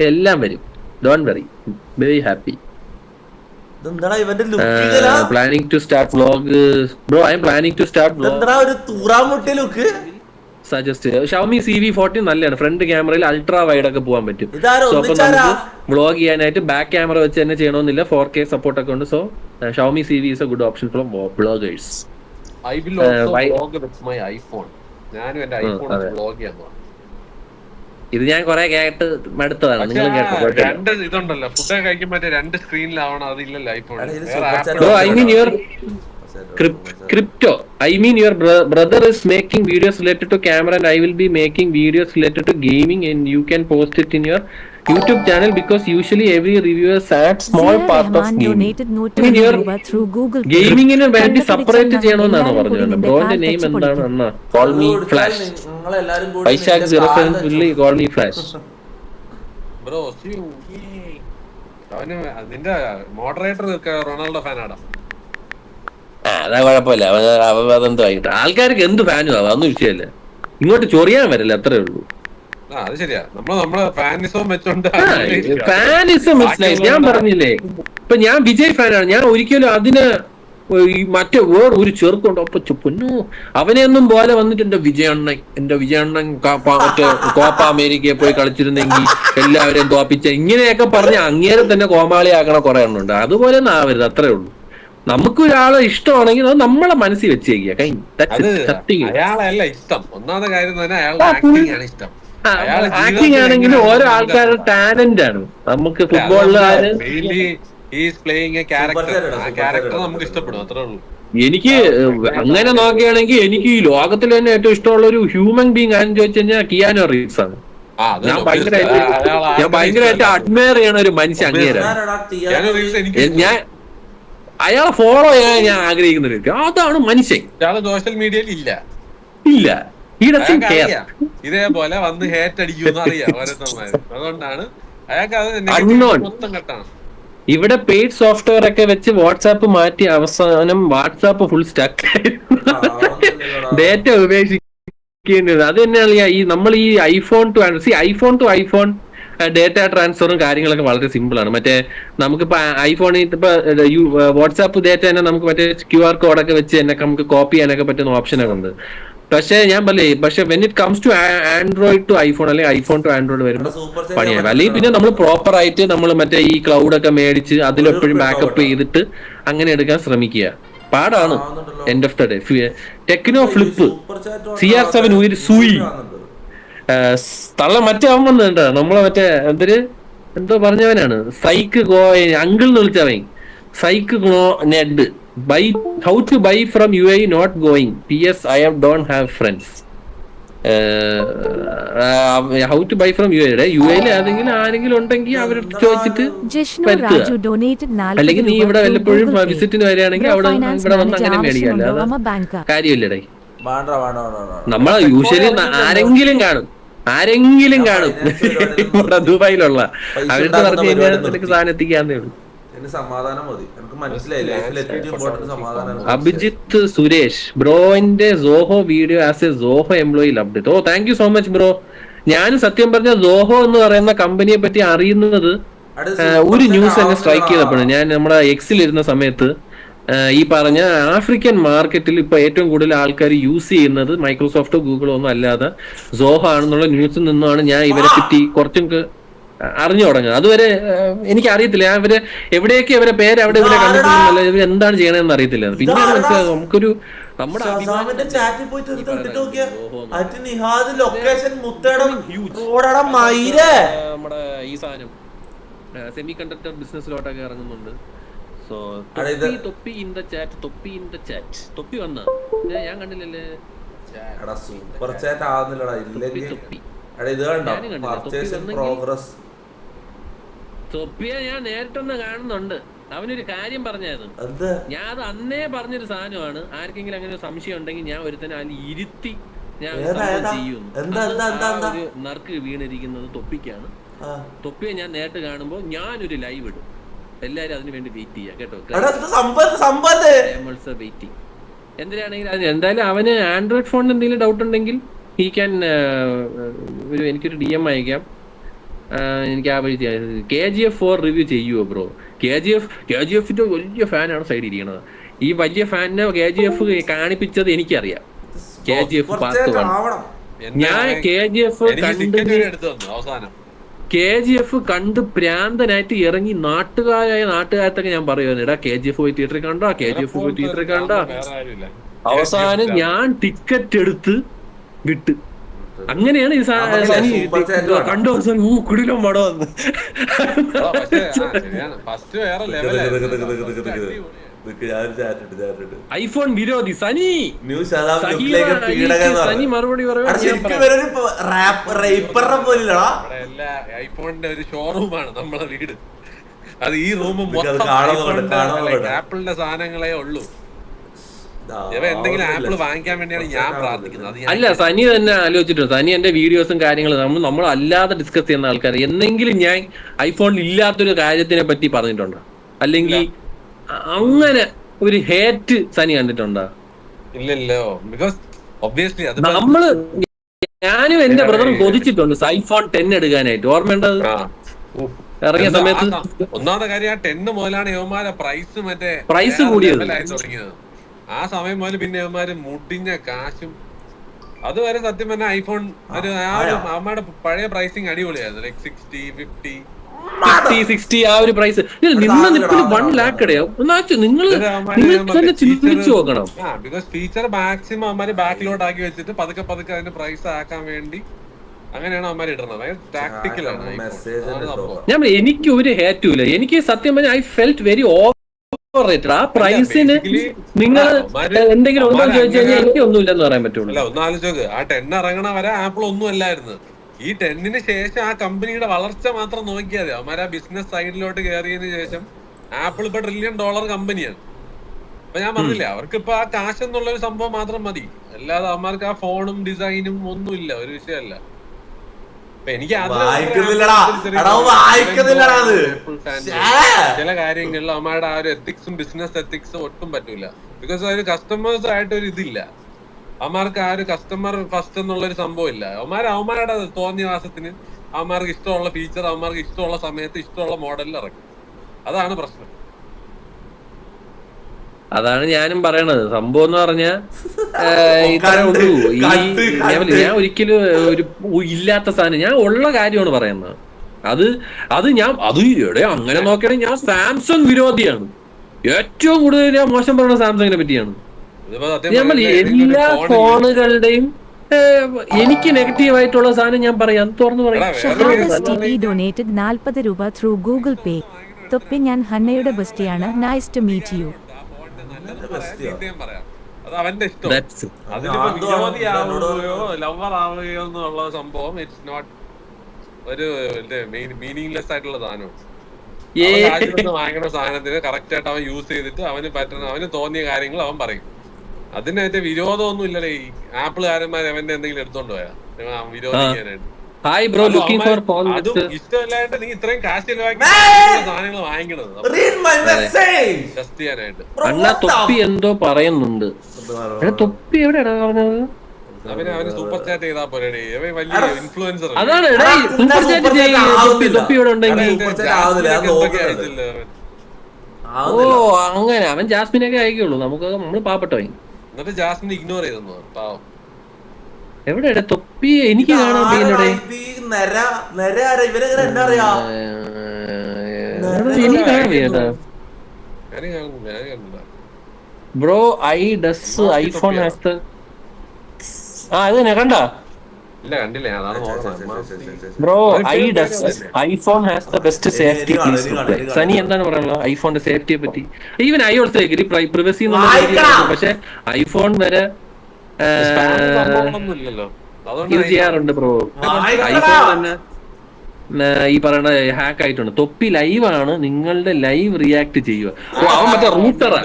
എല്ലാം വരും. Don't worry, very happy. Planning to start vlog bro. I'm planning to start vlog. Suggest Xiaomi CV40 നല്ലതാണ്. Front ക്യാമറയിൽ ultra wide ഒക്കെ പോകാൻ പറ്റും. സോ അപ്പൊ നമുക്ക് വ്ലോഗ് ചെയ്യാനായിട്ട് ബാക്ക് ക്യാമറ വെച്ച് തന്നെ ചെയ്യണമെന്നില്ല. 4K സപ്പോർട്ട് ഒക്കെ ഉണ്ട്. So Xiaomi CV is a good option for vloggers. I will also vlog with my iPhone. ഞാനും എന്റെ ഐഫോൺ വ്ലോഗ് ചെയ്യാൻ പോവാം. ഇത് ഞാൻ കുറെ കേട്ട് മടുത്തതാണ്. നിങ്ങൾ രണ്ട് ഇതുണ്ടല്ലോ, ഫുഡ് കഴിക്കുമ്പോ രണ്ട് സ്ക്രീനിലാവണം. അതില്ലല്ലോ iPhone. I mean your crypto. I mean your brother is making videos related to camera and I will be making videos related to gaming and you can post it in your YouTube channel because usually every reviewer adds small part of gaming. ഗെയിമിങ്ങിന് വേണ്ടി separate ചെയ്യണമെന്നാണ് പറഞ്ഞത്. ബ്രോന്റെ name എന്താണ് അണ്ണാ? Call me flash. Vaishakh 07 പുള്ളി call me flash. Bro നിന്റെ moderator Ronaldo ഫാനാടാ. അതാ കുഴപ്പമില്ല. അതെന്തോ ആയിട്ട് ആൾക്കാർക്ക് എന്ത് ഫാനും ആവാം, അതൊന്നും വിഷയമല്ല. ഇങ്ങോട്ട് ചൊറിയാൻ വരില്ല, അത്രേ ഉള്ളൂ. ഫാനിസം മനസ്സിലായി. ഞാൻ പറഞ്ഞില്ലേ, ഇപ്പൊ ഞാൻ വിജയ് ഫാനാണ്. ഞാൻ ഒരിക്കലും അതിന് മറ്റേ വേറൊരു ചെറുക്കുണ്ട് ഒപ്പ പൊന്നു അവനെയൊന്നും പോലെ വന്നിട്ട് എന്റെ വിജയണ്ണൻ മറ്റേ കോപ്പ അമേരിക്കയിൽ പോയി കളിച്ചിരുന്നെങ്കിൽ എല്ലാവരെയും തോപ്പിച്ച ഇങ്ങനെയൊക്കെ പറഞ്ഞ് അങ്ങേരെ തന്നെ കോമാളിയാക്കണ കുറെ എണ്ണുണ്ട്. അതുപോലെ ഒന്നും ആവരുത്, അത്രേ ഉള്ളൂ. നമുക്ക് ഒരാളെ ഇഷ്ടമാണെങ്കിൽ അത് നമ്മളെ മനസ്സിൽ വെച്ചേക്കുക. ആക്ടിങ് ആണെങ്കിലും ഓരോ ആൾക്കാരുടെ ടാലന്റ് ആണ്. നമുക്ക് ഫുട്ബോളില് എനിക്ക് അങ്ങനെ നോക്കുകയാണെങ്കിൽ എനിക്ക് ഈ ലോകത്തിൽ തന്നെ ഏറ്റവും ഇഷ്ടമുള്ള ഒരു ഹ്യൂമൻ ബീങ് ആണെന്ന് ചോദിച്ചു കഴിഞ്ഞാൽ കിയാനോ റീവ്സ് ആണ്. ഞാൻ ഭയങ്കരമായിട്ട് അഡ്മയർ ചെയ്യണ ഒരു മനുഷ്യൻ അങ്ങേരാണ്. ഞാൻ അയാളെ ഫോളോ ചെയ്യാൻ ഞാൻ ആഗ്രഹിക്കുന്ന അതാണ് മനുഷ്യൻ. സോഷ്യൽ മീഡിയയിൽ ഇല്ല. ഇതേപോലെ വന്ന് ഹേറ്റ് അടിക്കുമെന്ന് അറിയാം ഓരോരുത്തന്മാര്. അതുകൊണ്ടാണ് അയാൾക്ക് ഇവിടെ പെയ്ഡ് സോഫ്റ്റ്വെയർ ഒക്കെ വെച്ച് വാട്സാപ്പ് മാറ്റി അവസാനം വാട്സാപ്പ് ഫുൾ സ്റ്റക്ക് ഡേറ്റ ഉപേക്ഷിക്കേണ്ടത്. അത് തന്നെയാണ് ഈ നമ്മൾ ഈ ഐഫോൺ ടു ഐഫോൺ ഡേറ്റ ട്രാൻസ്ഫറും കാര്യങ്ങളൊക്കെ വളരെ സിമ്പിൾ ആണ്. മറ്റേ നമുക്കിപ്പോ ഐഫോണിൽ ഇപ്പൊ വാട്സാപ്പ് ഡേറ്റ തന്നെ നമുക്ക് മറ്റേ QR കോഡൊക്കെ വെച്ച് തന്നെ നമുക്ക് കോപ്പി ചെയ്യാനൊക്കെ പറ്റുന്ന ഓപ്ഷനൊക്കെ ഉണ്ട്. പക്ഷെ ഞാൻ പക്ഷെ when it comes to Android to iPhone അല്ലെങ്കിൽ ഐഫോൺ ടു ആൻഡ്രോയിഡ് വരുമ്പോൾ പണിയാണ്. അല്ലെങ്കിൽ പിന്നെ നമ്മൾ പ്രോപ്പർ ആയിട്ട് നമ്മൾ മറ്റേ ഈ ക്ലൗഡ് ഒക്കെ മേടിച്ച് അതിലെപ്പോഴും ബാക്കപ്പ് ചെയ്തിട്ട് അങ്ങനെ എടുക്കാൻ ശ്രമിക്കുക. പാടാണ്. End of the day. Techno flip CR7 ഒരു സൂയി തള്ള മറ്റേ അവൻ വന്നിട്ടാ നമ്മളെ മറ്റേ എന്തോ പറഞ്ഞവനാണ്. അങ്കിൾ എന്ന് വിളിച്ചവൻ സൈക്ക് നെഡ് how to buy from UAE not going. PS I don't have friends. How to buy from UAE. UAE ആരെങ്കിലും ഉണ്ടെങ്കിൽ അവരോട് ചോദിച്ചിട്ട് അല്ലെങ്കിൽ നീ ഇവിടെ വല്ലപ്പോഴും വിസിറ്റിന് വരികയാണെങ്കിൽ ഇവിടെ വന്ന് അങ്ങനെ മേടിക്കാല്ലോ. അത് കാര്യമില്ലടേ. നമ്മളെ യൂഷ്വലി ആരെങ്കിലും കാണും ഇവിടെ ദുബായിലുള്ള അവരുടെ പറഞ്ഞു കഴിഞ്ഞാൽ നിനക്ക് സാധനം എത്തിക്കാന്നേ ഉള്ളൂ. അഭിജിത്ത് സുരേഷ് ബ്രോന്റെ Zoho video as a Zoho employee loved it. Thank you so much bro. ഞാൻ സത്യം പറഞ്ഞ സോഹോ എന്ന് പറയുന്ന കമ്പനിയെ പറ്റി അറിയുന്നത് ഒരു ന്യൂസ് എന്നെ സ്ട്രൈക്ക് ചെയ്തപ്പോഴാണ്. ഞാൻ നമ്മുടെ എക്സിൽ ഇരുന്ന സമയത്ത് ഈ പറഞ്ഞ ആഫ്രിക്കൻ മാർക്കറ്റിൽ ഇപ്പൊ ഏറ്റവും കൂടുതൽ ആൾക്കാർ യൂസ് ചെയ്യുന്നത് മൈക്രോസോഫ്റ്റോ ഗൂഗിളോ ഒന്നും അല്ലാതെ സോഹോ ആണെന്നുള്ള ന്യൂസിൽ നിന്നാണ് ഞാൻ ഇവരെ പറ്റി കുറച്ചും അറിഞ്ഞു തുടങ്ങുക. അതുവരെ എനിക്ക് അറിയത്തില്ല. അവര് എവിടെയൊക്കെ ഇവരെ പേര് അവിടെ ഇവിടെ കണ്ടിട്ടില്ല, ഇവർ എന്താണ് ചെയ്യണമെന്ന് അറിയത്തില്ല. പിന്നെയാണ് മനസ്സിലായത് നമുക്കൊരു നമ്മുടെ ഈ സാധനം സെമി കണ്ടക്ടർ ബിസിനസ്സിലോട്ടൊക്കെ ഇറങ്ങുന്നുണ്ട്. സോ തൊപ്പി ഇൻ ദ ചാറ്റ് തൊപ്പി വന്ന ഞാൻ കണ്ടില്ലല്ലേ. തൊപ്പിയെ ഞാൻ നേരിട്ടൊന്ന് കാണുന്നുണ്ട്. അവനൊരു കാര്യം പറഞ്ഞായിരുന്നു. ഞാൻ അത് അന്നേ പറഞ്ഞൊരു സാധനമാണ്. ആർക്കെങ്കിലും അങ്ങനെ സംശയം ഉണ്ടെങ്കിൽ ഞാൻ ഒരുത്തനെ അതിൽ ഇരുത്തി ഞാൻ ചെയ്യുന്നു. നറുക്ക് വീണിരിക്കുന്നത് തൊപ്പിക്കാണ്. തൊപ്പിയെ ഞാൻ നേരിട്ട് കാണുമ്പോൾ ഞാനൊരു ലൈവ് ഇടും. എല്ലാരും അതിനു വേണ്ടി വെയിറ്റ് ചെയ്യാം കേട്ടോ. വെയിറ്റിംഗ് എന്തിനാണെങ്കിൽ എന്തായാലും അവന് ആൻഡ്രോയിഡ് ഫോണിന് എന്തെങ്കിലും ഡൗട്ട് ഉണ്ടെങ്കിൽ ഹി ക്യാൻ എനിക്കൊരു DM അയക്കാം. എനിക്ക് ആ വഴി KGF4 റിവ്യൂ ചെയ്യുമോ ബ്രോ? KGFന്റെ വലിയ ഫാനാണ് സൈഡിൽ ഇരിക്കുന്നത്. ഈ വലിയ ഫാനിനെ KGF കാണിപ്പിച്ചത് എനിക്കറിയാം. KGF Part 1 ഞാൻ KGF കണ്ട് പ്രാന്തനായിട്ട് ഇറങ്ങി നാട്ടുകാരത്തൊക്കെ ഞാൻ പറയുമായിരുന്നു, എടാ KGF പോയി തിയേറ്ററിൽ കണ്ടാ, KGF പോയി തിയേറ്ററിൽ കണ്ടാ. അവസാനം ഞാൻ ടിക്കറ്റ് എടുത്ത് വിട്ട്. അങ്ങനെയാണ് ഈ സനി കണ്ടു കുടിലും പടം വന്ന്. ഐഫോൺ വിരോധി സനി സനി മറുപടി ഐഫോണിന്റെ ഒരു ഷോറൂമാണ് നമ്മളെ വീട്. അത് ഈ റൂം ആപ്പിളിന്റെ സാധനങ്ങളേ ഉള്ളൂ. എന്തെങ്കിലും ആപ്പിൾ വാങ്ങിക്കാൻ വേണ്ടിയാണ് ഞാൻ പ്രാർത്ഥിക്കുന്നത്. അല്ല, സനി തന്നെ ആലോചിച്ചിട്ടുണ്ട്. സനി എന്റെ വീഡിയോസും കാര്യങ്ങളും നമ്മൾ അല്ലാതെ ഡിസ്കസ് ചെയ്യുന്ന ആൾക്കാർ എന്തെങ്കിലും ഞാൻ ഐഫോണിൽ ഇല്ലാത്തൊരു കാര്യത്തിനെ പറ്റി പറഞ്ഞിട്ടുണ്ടോ? അല്ലെങ്കിൽ അങ്ങനെ ഒരു ഹേറ്റ് സനി കണ്ടിട്ടുണ്ടോ? ഇല്ലല്ലോ. ബിക്കോസ് ഒബ്വിയസ്ലി അത് നമ്മള് ഞാനും എന്റെ ബ്രദറും കൊതിച്ചിട്ടുണ്ട് ഐഫോൺ 10 എടുക്കാനായിട്ട്. ഓർമ്മയുണ്ടത് ഇറങ്ങിയ സമയത്ത്. ഒന്നാമത്തെ കാര്യം ആ 10 മുതലാണ് യവന്മാരെ പ്രൈസ് കൂടിയത് തുടങ്ങിയത്. ആ സമയം മുതൽ പിന്നെ അവന്മാര് മുടിഞ്ഞ കാശും അതുവരെ സത്യം പറഞ്ഞ ഐഫോൺ ഒരു അവന്മാരുടെ പഴയ പ്രൈസിങ് അടിപൊളിയായിരുന്നു. ലൈക് 60, 50, 60 ആ ഒരു പ്രൈസ്. നിങ്ങൾ 1 lakh ഇടയാവും. നിങ്ങൾ ചിന്തിച്ചു നോക്കണം. ബിക്കോസ് ഫീച്ചർ മാക്സിമം അവന്മാര് ബാക്കിലോട്ട് ആക്കി വെച്ചിട്ട് പതുക്കെ അതിന്റെ പ്രൈസ് ആക്കാൻ വേണ്ടി അങ്ങനെയാണ് അവന്മാർ ഇടുന്നത്. ടാക്ടിക്കലാണ്. ഞാൻ എനിക്ക് ഒരു ഹേറ്റും ഇല്ല. എനിക്ക് സത്യം പറഞ്ഞാൽ ഐ ഫെൽറ്റ് വെരി ആ പ്രൈസിന് നിങ്ങൾ എന്തെങ്കിലും ഉണ്ടോ എന്ന് ചോദിച്ചു കഴിഞ്ഞാൽ എനിക്ക് ഒന്നുമില്ലെന്ന് പറയാൻ പറ്റുള്ളൂ. ഒന്നാലോചിച്ചോക്ക്, ആ 10 ഇറങ്ങണ വരെ ആപ്പിൾ ഒന്നും അല്ലായിരുന്നു. ഈ 10ന് ശേഷം ആ കമ്പനിയുടെ വളർച്ച മാത്രം നോക്കിയാൽ മതി. അവന്മാർ ആ ബിസിനസ് സൈഡിലോട്ട് കയറിയതിനു ശേഷം ആപ്പിൾ ഇപ്പൊ $1 trillion കമ്പനിയാണ്. അപ്പൊ ഞാൻ പറഞ്ഞില്ലേ, അവർക്ക് ഇപ്പൊ ആ കാശ് എന്നുള്ളൊരു സംഭവം മാത്രം മതി. അല്ലാതെ അവന്മാർക്ക് ആ ഫോണും ഡിസൈനും ഒന്നുമില്ല, ഒരു വിഷയമല്ല. എനിക്ക് ചില കാര്യങ്ങളിൽ അവന്മാരുടെ ആ ഒരു എത്തിക്സും ബിസിനസ് എത്തിക്സും ഒട്ടും പറ്റൂല. ബിക്കോസ് ഒരു കസ്റ്റമേഴ്സ് ആയിട്ട് ഒരു ഇതില്ല. അവന്മാർക്ക് ആ ഒരു കസ്റ്റമർ ഫസ്റ്റ് എന്നുള്ളൊരു സംഭവം ഇല്ല. അവന്മാരുടെ തോന്നിയവാസത്തിന് അവന്മാർക്ക് ഇഷ്ടമുള്ള ഫീച്ചർ അവന്മാർക്ക് ഇഷ്ടമുള്ള സമയത്ത് ഇഷ്ടമുള്ള മോഡലിൽ ഇറക്കും. അതാണ് പ്രശ്നം. അതാണ് ഞാനും പറയണത്. സംഭവം എന്ന് പറഞ്ഞാൽ ഇത്രേ ഉള്ളൂ. ഞാൻ ഒരിക്കലും ഒരു ഇല്ലാത്ത സാധനം, ഞാൻ ഉള്ള കാര്യമാണ് പറയുന്നത്. അത് എവിടെ അങ്ങനെ നോക്കുകയാണെങ്കിൽ ഞാൻ സാംസങ് വിരോധിയാണ്. ഏറ്റവും കൂടുതൽ ഞാൻ മോശം പറയുന്ന സാംസങ്ങിനെ പറ്റിയാണ്. നമ്മൾ എല്ലാ ഫോണുകളുടെയും എനിക്ക് നെഗറ്റീവ് ആയിട്ടുള്ള സാധനം ഞാൻ പറയാം, തുറന്നു പറയാം. 40 രൂപ ത്രൂ ഗൂഗിൾ പേ. തൊപ്പി, ഞാൻ ഹന്നയുടെ ബെസ്റ്റിയാണ്. Nice to meet you. അത് അവന്റെ ഇഷ്ടം. അതിലിപ്പോ വിരോധിയാവുകയോ ലവർ ആവുകയോ എന്നുള്ള സംഭവം ഇറ്റ്സ് നോട്ട് ഒരു മീനിങ്ലെസ് ആയിട്ടുള്ള സാധനമാണ്. വാങ്ങുന്ന സാധനത്തിന് കറക്റ്റ് ആയിട്ട് അവൻ യൂസ് ചെയ്തിട്ട് അവന് തോന്നിയ കാര്യങ്ങൾ അവൻ പറയും. അതിനകത്ത് വിരോധമൊന്നും ഇല്ലല്ലേ. ഈ ആപ്പിൾകാരന്മാർ അവന്റെ എന്തെങ്കിലും എടുത്തോണ്ട് പോയാ വിരോധിക്കാനായിട്ട്. Hi bro, looking for phone. അതും ഇഷ്ടമല്ലാണ്ട് നീ ഇത്രയും കാശ് ചെലവാക്കി സാധനങ്ങൾ വാങ്ങിക്കണത് ജസ്റ്റ് ചെയ്യാനായിട്ട്. അണ്ണാ തൊപ്പി എന്തോ പറയുന്നുണ്ട്. തൊപ്പി എവിടെയാ പറഞ്ഞത്? അവന് സൂപ്പർ ചാറ്റ് ചെയ്താ പോലെ വലിയ ഇൻഫ്ലുവൻസർ. അതാണ് സൂപ്പർ ചാറ്റ് തൊപ്പി ഇവിടെ ഉണ്ടെങ്കിൽ. ഓ അങ്ങനെ അവൻ ജാസ്മിനൊക്കെ അയക്കുള്ളൂ. നമ്മള് പാവപ്പെട്ടവൻ. എന്നിട്ട് ജാസ്മിൻ ഇഗ്നോർ ചെയ്തെന്നു പാവം. എവിടെ തൊപ്പി എനിക്ക് കാണാൻ പറ്റുന്നത്? ബ്രോ ഐഫോൺ ഇത് തന്നെ കണ്ട bro. IPhone has the best safety. സനി എന്താണ് പറയാനുള്ളത് ഐഫോണിന്റെ സേഫ്റ്റിയെ പറ്റി? Even I also agree privacy എന്നുള്ള. പക്ഷെ ഐഫോൺ വരെ യൂസ് ചെയ്യാറുണ്ട് ബ്രോ. ഐഫോൺ തന്നെ ഈ പറയുന്ന ഹാക്ക് ആയിട്ടുണ്ട്. തൊപ്പി ലൈവാണ്, നിങ്ങളുടെ ലൈവ് റിയാക്ട് ചെയ്യുക. അവൻ മറ്റേ റൂട്ടറാ.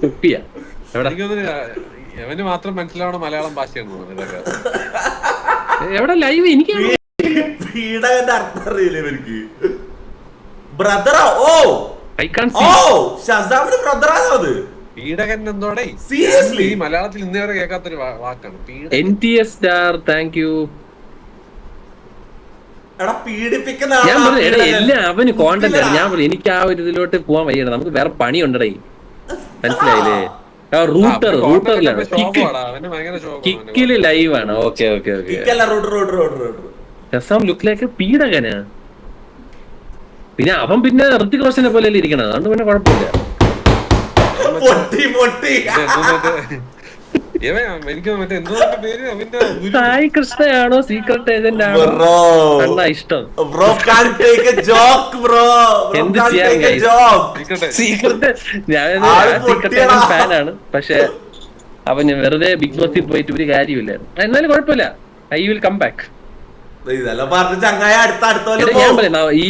തൊപ്പിയാ എവന് മാത്രം മനസ്സിലാവണ മലയാളം ഭാഷയാണ്. എവിടെ ലൈവ് എനിക്ക് പീഡകന്റെ അർത്ഥം അറിയില്ല ഇവർക്ക്. ബ്രദറാ? ഓ ഐ കാൺ ഓ ഷസാമിന് ബ്രദറാണോ അത്? പീഡകൻ എന്തോടെ സീരിയസ്ലി ഈ മലയാളത്തിൽ ഇന്നേ വരെ കേൾക്കാത്തൊരു വാക്കാണ് പീഡകൻ. NTS star thank you. എടാ പീഡിപ്പിക്കുന്ന ഞാൻ പറഞ്ഞു എല്ലാം അവന് കോണ്ടന്റ് ആണ്. ഞാൻ പറഞ്ഞു എനിക്ക് ആ ഒരു ഇതിലോട്ട് പോവാൻ വയ്യണം, നമുക്ക് വേറെ പണിയുണ്ടേ. മനസ്സിലായില്ലേ? റൂട്ടറിലാണ് കിക്കില് ലൈവാണ്. Okay okay okay. Look like പീഡകനാ. പിന്നെ അവൻ പിന്നെ ഋത്തിക് റോഷനെ പോലെ ഇരിക്കണം, അതുകൊണ്ട് പിന്നെ കുഴപ്പമില്ല. സായി കൃഷ്ണയാണോ സീക്രട്ട് ഏജന്റ് ആണോ ഇഷ്ടം? എന്ത് ചെയ്യാൻ സീക്രട്ട്? ഞാൻ സീക്രട്ട് ഏജന്റ് ഫാനാണ്, പക്ഷെ അവന് വെറുതെ ബിഗ് ബോസിൽ പോയിട്ട് ഒരു കാര്യമില്ലായിരുന്നു. എന്നാലും കുഴപ്പമില്ല, ഐ വിൽ കം ബാക്ക്. ഞാൻ പറയുന്ന ഈ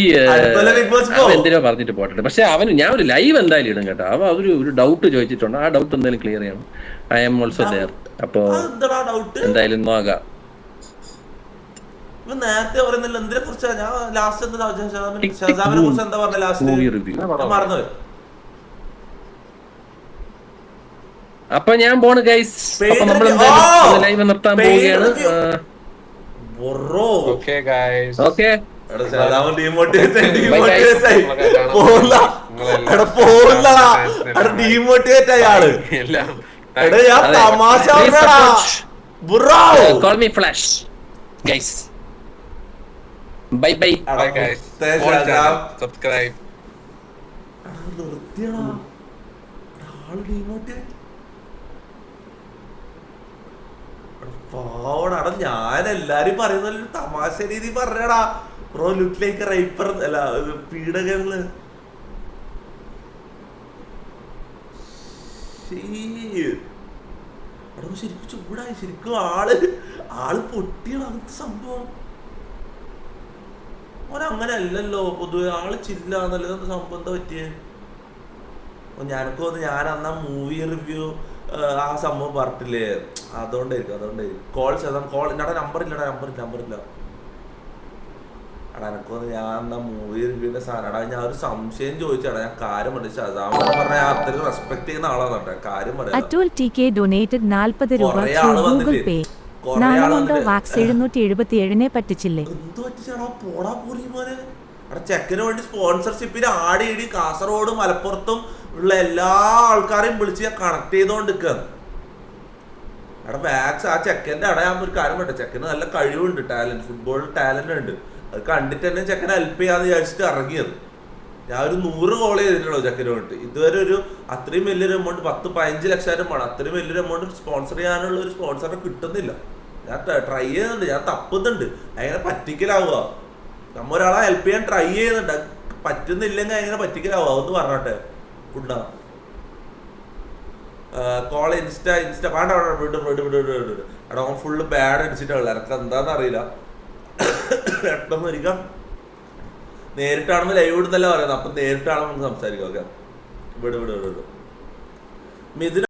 എന്തിനോ പറഞ്ഞിട്ട് പോട്ടെ, പക്ഷെ അവന് ഞാൻ ഒരു ലൈവ് എന്തായാലും ഇടും കേട്ടോ. അവ ഒരു ഡൗട്ട് ചോദിച്ചിട്ടുണ്ട്, ആ ഡൗട്ട് എന്തായാലും ക്ലിയർ ചെയ്യണം. I'm also there. അപ്പൊ എന്തായാലും നോക്കാം. നേരത്തെ പറയുന്നില്ല എന്തിനെ കുറിച്ചാ? ഞാൻ ലാസ്റ്റ് ഷസാമിനെ കുറിച്ച് എന്താ പറഞ്ഞ ലാസ്റ്റ്? Movie review. മറന്നുപോയി. അപ്പൊ ഞാൻ പോണ് ഗൈസ്. അപ്പൊ നമ്മൾ ലൈവ് നിർത്താൻ പോവുകയാണ്. Okay call me Flash guys. bye bye guys. subscribe. പാവടാ, ഞാൻ എല്ലാരും പറയുന്ന തമാശ രീതി പറഞ്ഞടാ ബ്രോ. ലുക്ക് ലൈക്ക് റൈപ്പർ അല്ല പീഡകങ്ങള്. ശരിക്കും ചൂടായി, ശരിക്കും ആള് പൊട്ടിയാണ് അങ്ങനത്തെ സംഭവം. ഓനങ്ങനെ അല്ലല്ലോ പൊതുവെ, ആള് ചില്ലാന്നല്ലോ. എന്താ സംഭവം, എന്താ പറ്റിയേ? ഞാനൊക്കെ വന്ന് ഞാൻ അന്നാ മൂവി റിവ്യൂ ആ സംഭവം പറഞ്ഞിട്ടില്ലേ, അതുകൊണ്ടായിരിക്കും. കോൾ എടാ നമ്പറില്ല എടാ എനക്കൊന്ന് ഞാൻ എന്നാ മൂവി റിവ്യൂന്റെ സാധനം. എടാ ഞാൻ ഒരു സംശയം ചോദിച്ചാടാ, ഞാൻ കാര്യം പറഞ്ഞു. ഷസാം പറഞ്ഞ ഞാൻ അത്രയും റെസ്പെക്ട് ചെയ്യുന്ന ആളാണ്, കാര്യം പറയാം. അറ്റുൽ TK ഡൊനേറ്റഡ് 40 രൂപ ഗൂഗിൾ പേ. നാളെ വാക്സ് 777 പറ്റിച്ചില്ലേ? എന്ത് പറ്റിച്ചാടാ? പോടാ പോലീ മോനെ. അവിടെ ചെക്കന് വേണ്ടി സ്പോൺസർഷിപ്പിന് ആടിയിടി കാസർഗോഡ് മലപ്പുറത്തും ഉള്ള എല്ലാ ആൾക്കാരെയും വിളിച്ച് ഞാൻ കണക്ട് ചെയ്തോണ്ടിരിക്കുകയാണ്. അവിടെ വാക്സ് ആ ചെക്കൻ്റെ അവിടെ ഞാൻ ഒരു കാര്യം പറ്റും. ചെക്കന് നല്ല കഴിവുണ്ട്, ഫുട്ബോൾ ടാലന്റ് ഉണ്ട്. അത് കണ്ടിട്ട് തന്നെ ചെക്കനെ ഹെൽപ്പ് ചെയ്യാന്ന് വിചാരിച്ചിട്ട് ഇറങ്ങിയത്. ഞാൻ ഒരു 100 കോൾ ചെയ്തിട്ടുള്ളൂ ചെക്കന് വേണ്ടി. ഇതുവരെ ഒരു അത്രയും വലിയൊരു എമൗണ്ട് 10-15 ലക്ഷം വേണം. അത്രയും വലിയൊരു എമൗണ്ട് സ്പോൺസർ ചെയ്യാനുള്ള ഒരു സ്പോൺസറെ കിട്ടുന്നില്ല. ഞാൻ ട്രൈ ചെയ്യുന്നുണ്ട്, ഞാൻ തപ്പുന്നുണ്ട്. അങ്ങനെ പറ്റിക്കലാവുക. നമ്മ ഒരാളെ ഹെൽപ്പ് ചെയ്യാൻ ട്രൈ ചെയ്യുന്നുണ്ട്, പറ്റുന്നില്ലെങ്കിൽ എങ്ങനെ പറ്റിക്കലാവുക ഒന്ന് പറഞ്ഞോട്ടെ. ഫുഡാ കോൾ ഇൻസ്റ്റ വേണ്ട എടാ ഓൻ ഫുള്ള് ബാഡ് അടിച്ചിട്ടുള്ള എനക്ക് എന്താന്ന് അറിയില്ല. പെട്ടെന്ന് ഒരിക്കൽ നേരിട്ടാണെന്ന് ലൈവ് ഇടുന്നല്ല പറയുന്നത്. അപ്പം നേരിട്ടാണെന്ന് നമുക്ക് സംസാരിക്കാം. ഓക്കെ വിട് മിഥുന